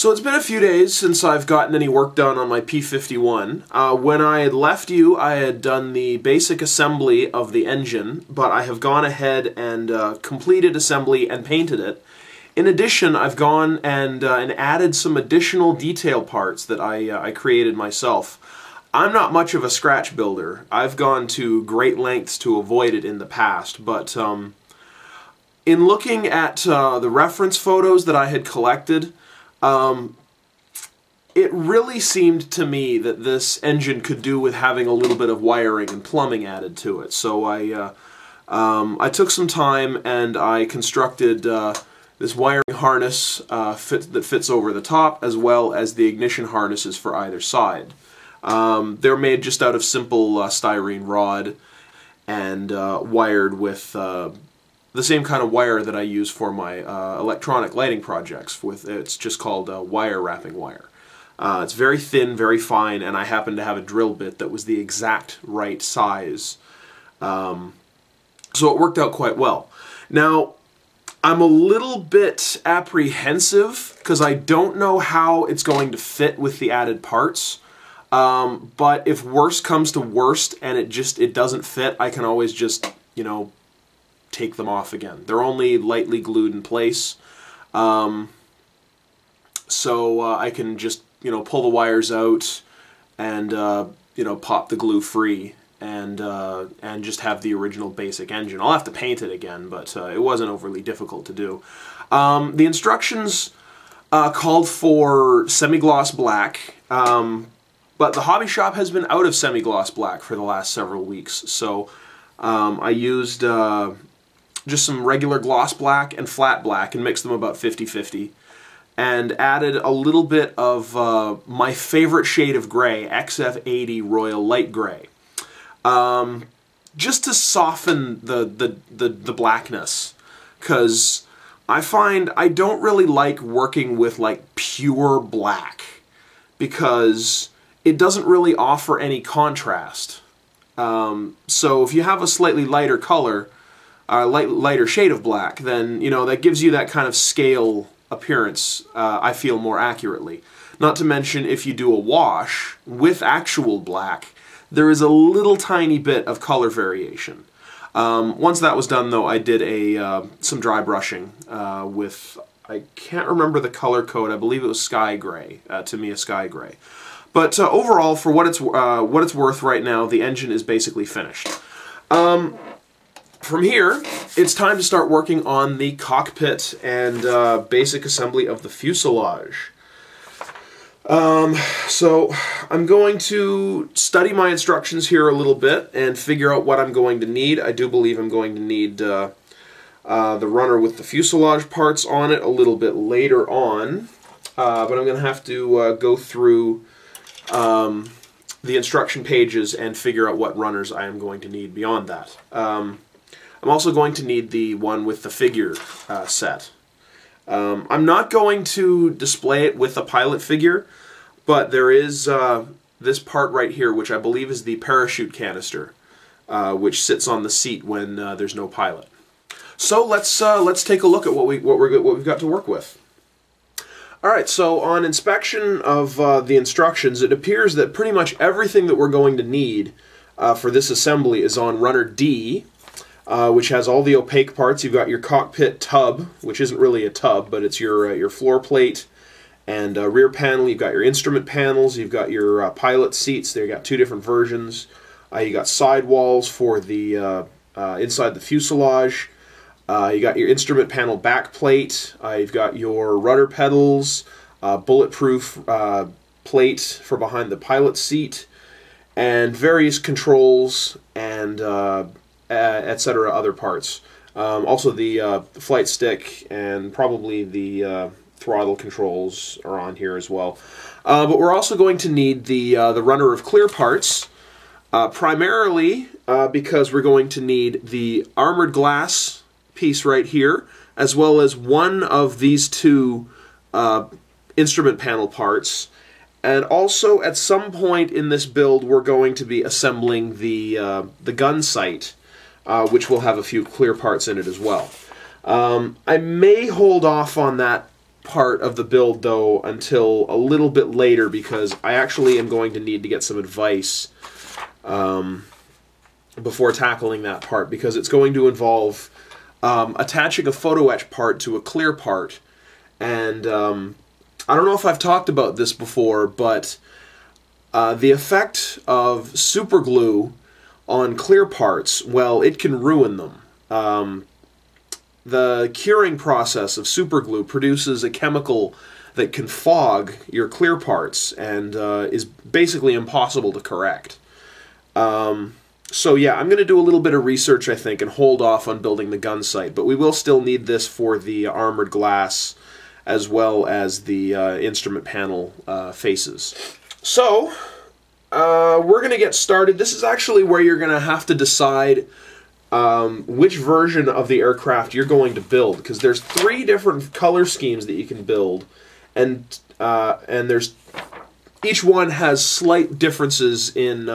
So it's been a few days since I've gotten any work done on my P-51. When I had left you, I had done the basic assembly of the engine, but I have gone ahead and completed assembly and painted it. In addition, I've gone and added some additional detail parts that I created myself. I'm not much of a scratch builder. I've gone to great lengths to avoid it in the past, but in looking at the reference photos that I had collected, it really seemed to me that this engine could do with having a little bit of wiring and plumbing added to it. So I took some time and I constructed this wiring harness that fits over the top, as well as the ignition harnesses for either side. They're made just out of simple styrene rod and wired with the same kind of wire that I use for my electronic lighting projects. It's just called wire wrapping wire. It's very thin, very fine, and I happen to have a drill bit that was the exact right size. So it worked out quite well. Now, I'm a little bit apprehensive because I don't know how it's going to fit with the added parts. But if worst comes to worst and it doesn't fit, I can always just, you know, take them off again. They're only lightly glued in place, so I can just, you know, pull the wires out and you know, pop the glue free and just have the original basic engine. I'll have to paint it again, but it wasn't overly difficult to do. The instructions called for semi-gloss black, but the hobby shop has been out of semi-gloss black for the last several weeks, so I used just some regular gloss black and flat black and mixed them about 50-50, and added a little bit of my favorite shade of gray, XF80 Royal Light Gray, just to soften the blackness, because I find I don't really like working with like pure black because it doesn't really offer any contrast. So if you have a slightly lighter color, lighter shade of black, then, you know, that gives you that kind of scale appearance, I feel, more accurately. Not to mention, if you do a wash with actual black, there is a little tiny bit of color variation. Once that was done, though, I did some dry brushing with, I can't remember the color code, I believe it was Sky Gray, Tamiya Sky Gray. But overall, for what it's worth right now, the engine is basically finished. From here, it's time to start working on the cockpit and basic assembly of the fuselage. So I'm going to study my instructions here a little bit and figure out what I'm going to need. I do believe I'm going to need the runner with the fuselage parts on it a little bit later on, but I'm going to have to go through the instruction pages and figure out what runners I am going to need beyond that. I'm also going to need the one with the figure set. I'm not going to display it with a pilot figure, but there is this part right here, which I believe is the parachute canister, which sits on the seat when there's no pilot. So let's take a look at what we've got to work with. Alright, so on inspection of the instructions, it appears that pretty much everything that we're going to need for this assembly is on runner D, which has all the opaque parts. You've got your cockpit tub, which isn't really a tub, but it's your floor plate and rear panel. You've got your instrument panels. You've got your pilot seats. They've got two different versions. You got sidewalls for the inside the fuselage. You got your instrument panel back plate. You've got your rudder pedals, bulletproof plate for behind the pilot seat, and various controls and etc. other parts. Also the flight stick and probably the throttle controls are on here as well. But we're also going to need the runner of clear parts, primarily because we're going to need the armored glass piece right here, as well as one of these two instrument panel parts. And also, at some point in this build, we're going to be assembling the gun sight, which will have a few clear parts in it as well. I may hold off on that part of the build, though, until a little bit later, because I actually am going to need to get some advice before tackling that part, because it's going to involve attaching a photo etch part to a clear part. And I don't know if I've talked about this before, but the effect of superglue on clear parts, well, it can ruin them. The curing process of superglue produces a chemical that can fog your clear parts and is basically impossible to correct. So yeah, I'm going to do a little bit of research, I think, and hold off on building the gun sight, but we will still need this for the armored glass as well as the instrument panel faces. So, we're going to get started. This is actually where you're going to have to decide which version of the aircraft you're going to build, because there's 3 different color schemes that you can build, and there's each one has slight differences in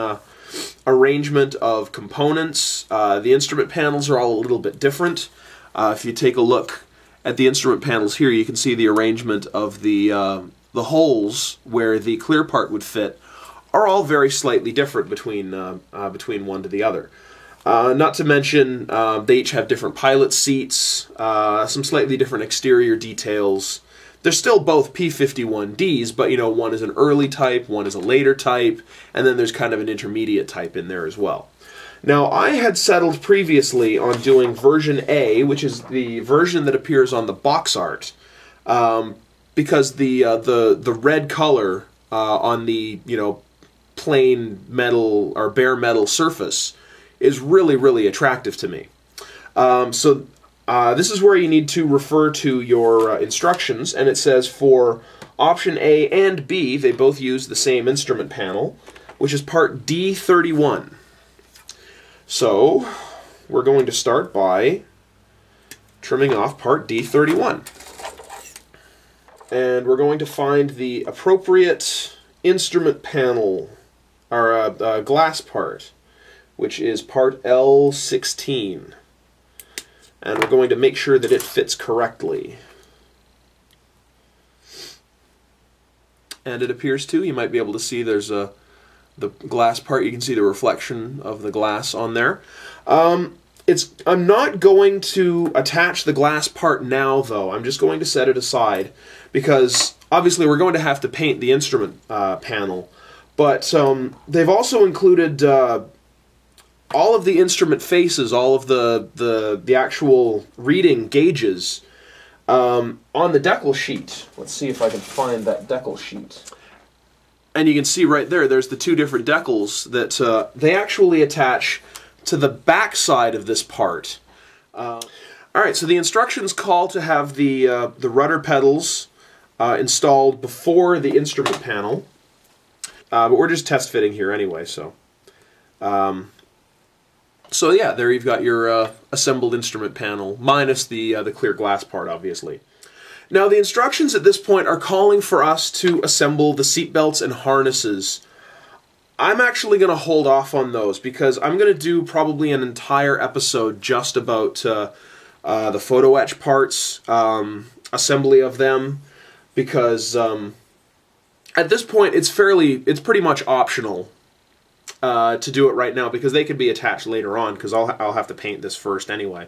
arrangement of components. The instrument panels are all a little bit different. If you take a look at the instrument panels here, you can see the arrangement of the holes where the clear part would fit are all very slightly different between one to the other. Not to mention, they each have different pilot seats, some slightly different exterior details. They're still both P-51Ds, but you know, one is an early type, one is a later type, and then there's kind of an intermediate type in there as well. Now, I had settled previously on doing version A, which is the version that appears on the box art, because the red color on the, you know, plain metal or bare metal surface is really, really attractive to me. This is where you need to refer to your instructions, and it says for option A and B, they both use the same instrument panel, which is part D31. So, we're going to start by trimming off part D31. And we're going to find the appropriate instrument panel, or glass part, which is part L16. And we're going to make sure that it fits correctly. And it appears to. You might be able to see there's the glass part. You can see the reflection of the glass on there. I'm not going to attach the glass part now, though. I'm just going to set it aside, because obviously we're going to have to paint the instrument panel. But they've also included all of the instrument faces, all of the actual reading gauges on the decal sheet. Let's see if I can find that decal sheet. And you can see right there, there's the 2 different decals that they actually attach to the back side of this part. Alright, so the instructions call to have the rudder pedals installed before the instrument panel. But we're just test fitting here anyway, so... So yeah, there you've got your assembled instrument panel, minus the clear glass part, obviously. Now, the instructions at this point are calling for us to assemble the seatbelts and harnesses. I'm actually going to hold off on those, because I'm going to do probably an entire episode just about the photo etch parts, assembly of them, because at this point it's pretty much optional to do it right now, because they could be attached later on, because I'll have to paint this first anyway.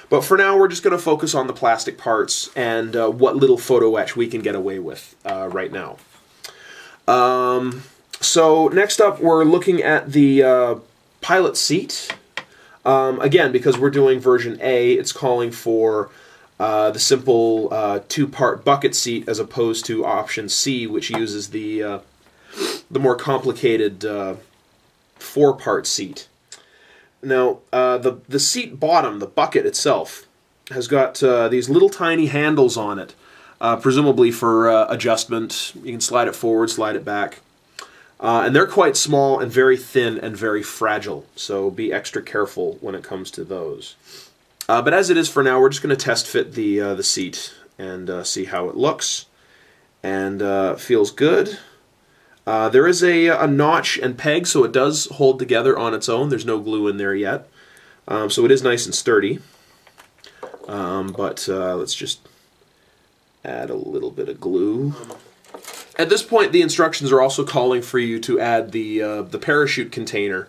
But for now, we're just going to focus on the plastic parts and what little photo etch we can get away with right now. So next up, we're looking at the pilot seat. Again, because we're doing version A, it's calling for the simple 2-part bucket seat, as opposed to option C, which uses the more complicated 4-part seat. Now, the seat bottom, the bucket itself, has got these little tiny handles on it, presumably for adjustment. You can slide it forward, slide it back. And they're quite small and very thin and very fragile, so be extra careful when it comes to those. But as it is for now, we're just going to test fit the seat and see how it looks. And feels good. There is a notch and peg, so it does hold together on its own. There's no glue in there yet. So it is nice and sturdy. Let's just add a little bit of glue. At this point, the instructions are also calling for you to add the parachute container,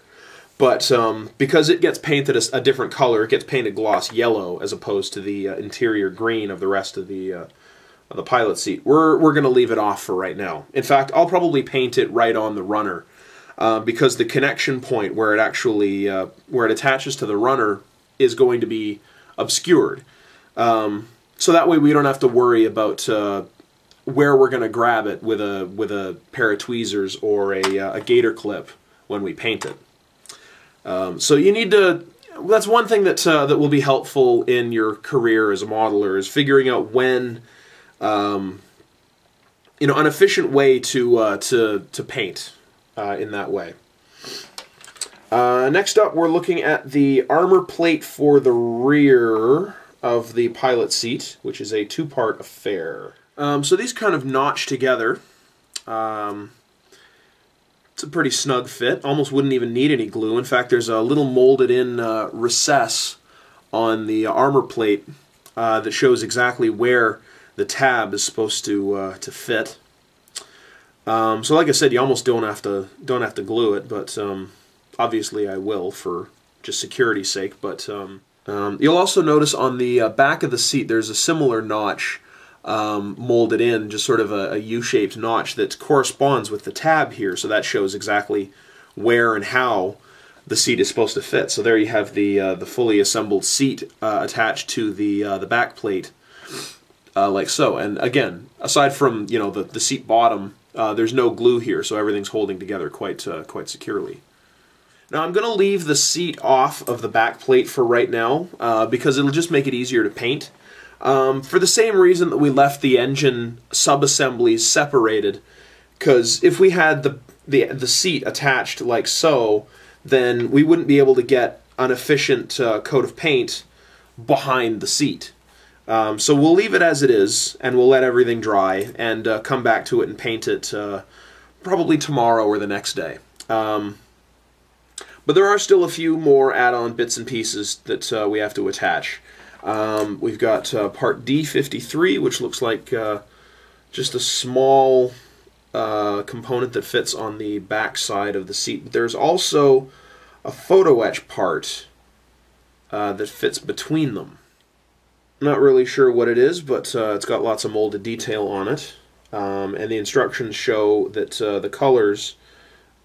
but because it gets painted a different color, it gets painted gloss yellow as opposed to the interior green of the rest of the pilot seat. We're going to leave it off for right now. In fact, I'll probably paint it right on the runner because the connection point where it actually where it attaches to the runner is going to be obscured. So that way we don't have to worry about where we're going to grab it with a pair of tweezers or a gator clip when we paint it. So you need to. That's one thing that that will be helpful in your career as a modeler, is figuring out when, an efficient way to paint in that way. Next up, we're looking at the armor plate for the rear of the pilot seat, which is a two-part affair. So these kind of notch together. It's a pretty snug fit. Almost wouldn't even need any glue. In fact, there's a little molded-in recess on the armor plate that shows exactly where the tab is supposed to fit. So, like I said, you almost don't have to glue it, but obviously I will for just security's sake. But you'll also notice on the back of the seat there's a similar notch molded in, just sort of a U-shaped notch that corresponds with the tab here, so that shows exactly where and how the seat is supposed to fit. So there you have the fully assembled seat attached to the back plate, like so. And again, aside from the seat bottom, there's no glue here, so everything's holding together quite securely. Now I'm going to leave the seat off of the back plate for right now because it'll just make it easier to paint. For the same reason that we left the engine sub-assemblies separated, because if we had the seat attached like so, then we wouldn't be able to get an efficient coat of paint behind the seat. So we'll leave it as it is, and we'll let everything dry, and come back to it and paint it probably tomorrow or the next day. But there are still a few more add-on bits and pieces that we have to attach. We've got part D53, which looks like just a small component that fits on the back side of the seat. But there's also a photo etch part that fits between them. Not really sure what it is, but it's got lots of molded detail on it. And the instructions show that the colors,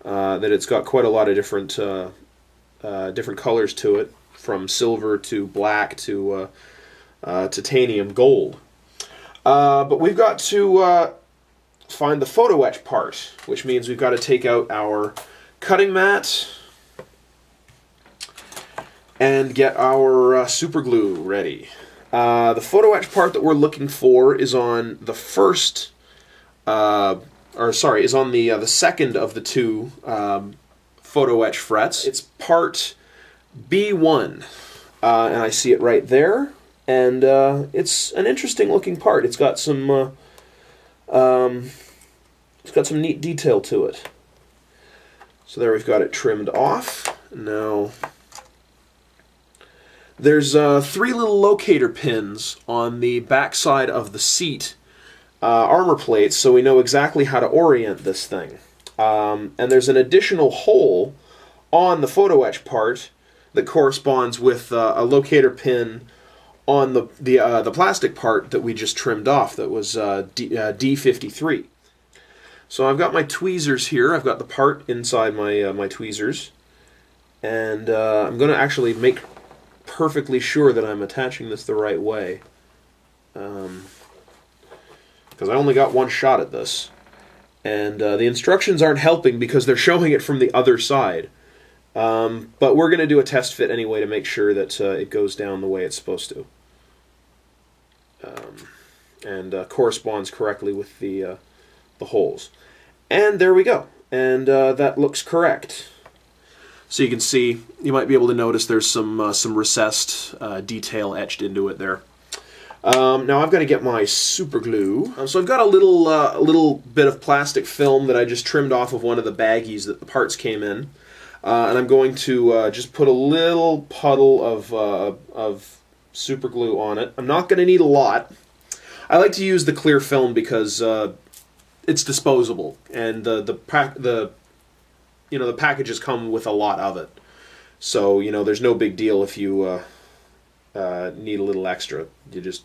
that it's got quite a lot of different colors to it, from silver to black to titanium gold. But we've got to find the photo etch part, which means we've got to take out our cutting mat and get our super glue ready. The photo etch part that we're looking for is on the first, is on the second of the two photo etch frets. It's part B1, and I see it right there, and it's an interesting looking part. It's got some neat detail to it. So there we've got it trimmed off. Now there's 3 little locator pins on the back side of the seat armor plates, so we know exactly how to orient this thing. And there's an additional hole on the photo etch part that corresponds with a locator pin on the plastic part that we just trimmed off, that was D53. So I've got my tweezers here. I've got the part inside my tweezers, and I'm going to actually make perfectly sure that I'm attaching this the right way, because I only got one shot at this, and the instructions aren't helping because they're showing it from the other side. But we're going to do a test fit anyway to make sure that it goes down the way it's supposed to, and corresponds correctly with the holes. And there we go. And that looks correct. So you can see, you might be able to notice there's some recessed detail etched into it there. Now I've got to get my super glue. So I've got a little bit of plastic film that I just trimmed off of one of the baggies that the parts came in. And I'm going to just put a little puddle of super glue on it. I'm not going to need a lot. I like to use the clear film because it's disposable, and the packages come with a lot of it. So there's no big deal if you need a little extra. You just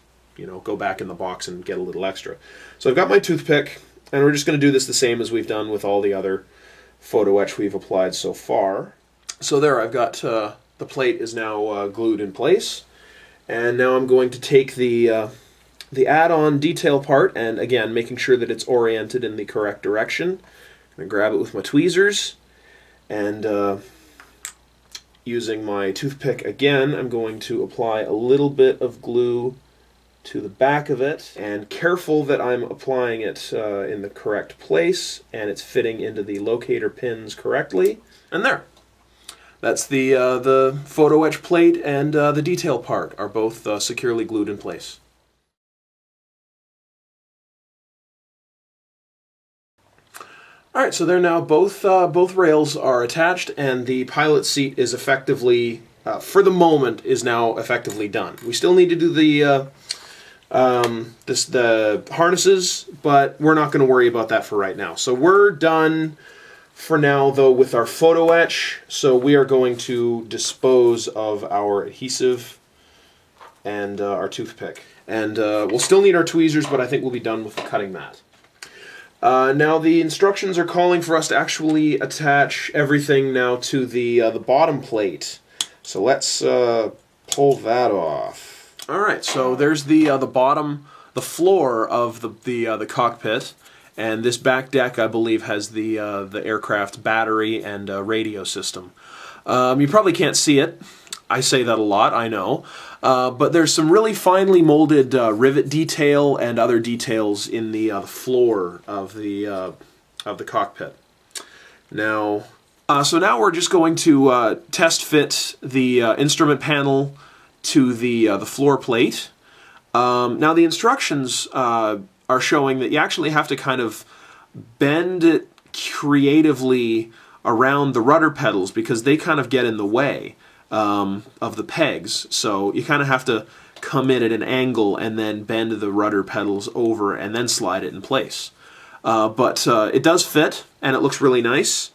go back in the box and get a little extra. So I've got my toothpick, and we're just going to do this the same as we've done with all the other photo etch we've applied so far. So there, I've got the plate is now glued in place, and now I'm going to take the add-on detail part, and again making sure that it's oriented in the correct direction. I'm going to grab it with my tweezers, and using my toothpick again, I'm going to apply a little bit of glue to the back of it, and careful that I'm applying it in the correct place and it's fitting into the locator pins correctly. And there. That's the photo etch plate and the detail part are both securely glued in place. Alright, so they're now both rails are attached, and the pilot seat is effectively, for the moment, is now effectively done. We still need to do the harnesses, but we're not going to worry about that for right now. So we're done for now, though, with our photo etch. So we are going to dispose of our adhesive and our toothpick. And we'll still need our tweezers, but I think we'll be done with the cutting mat. Now the instructions are calling for us to actually attach everything now to the bottom plate. So let's pull that off. All right, so there's the bottom, the floor of the cockpit, and this back deck, I believe, has the aircraft battery and radio system. You probably can't see it. I say that a lot, I know. But there's some really finely molded rivet detail and other details in the floor of the cockpit. Now, so now we're just going to test fit the instrument panel to the floor plate. Now the instructions are showing that you actually have to kind of bend it creatively around the rudder pedals because they kind of get in the way of the pegs. So you kind of have to come in at an angle and then bend the rudder pedals over and then slide it in place. But it does fit, and it looks really nice.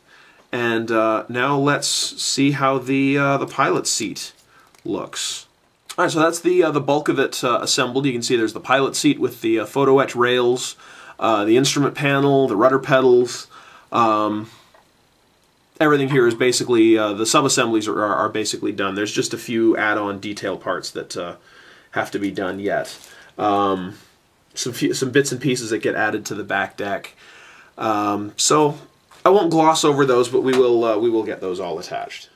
And now let's see how the pilot seat looks. All right, so that's the bulk of it assembled. You can see there's the pilot seat with the photo etch rails, the instrument panel, the rudder pedals. Everything here is basically, the sub-assemblies are basically done. There's just a few add-on detail parts that have to be done yet. Some bits and pieces that get added to the back deck. So I won't gloss over those, but we will get those all attached.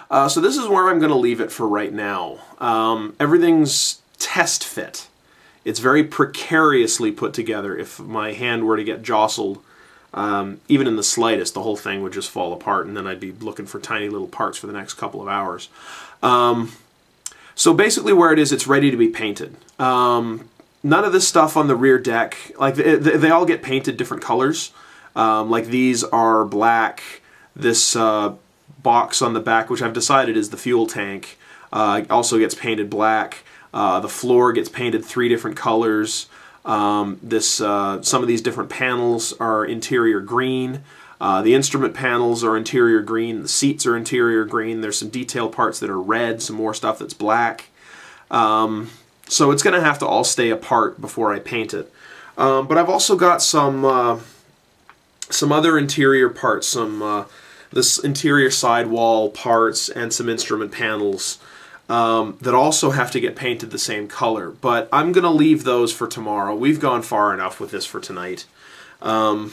So this is where I'm going to leave it for right now. Everything's test fit. It's very precariously put together. If my hand were to get jostled, even in the slightest, the whole thing would just fall apart, and then I'd be looking for tiny little parts for the next couple of hours. So basically where it is, it's ready to be painted. None of this stuff on the rear deck, like they all get painted different colors. Like these are black. This box on the back, which I've decided is the fuel tank, also gets painted black. The floor gets painted 3 different colors. Some of these different panels are interior green. The instrument panels are interior green. The seats are interior green. There's some detail parts that are red, some more stuff that's black. So it's going to have to all stay apart before I paint it. But I've also got some other interior parts, this interior sidewall parts and some instrument panels that also have to get painted the same color. But I'm going to leave those for tomorrow. We've gone far enough with this for tonight. I'll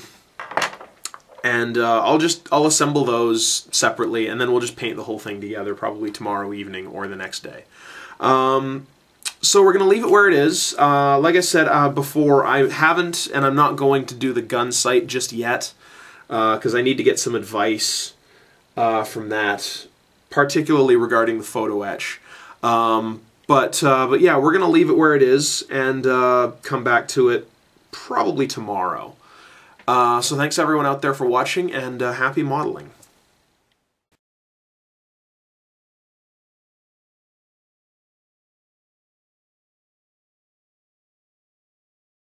assemble those separately, and then we'll just paint the whole thing together probably tomorrow evening or the next day. So we're going to leave it where it is. Like I said before, I haven't and I'm not going to do the gun sight just yet because I need to get some advice from that, particularly regarding the photo etch. But yeah, we're going to leave it where it is and come back to it probably tomorrow. So thanks everyone out there for watching, and happy modeling.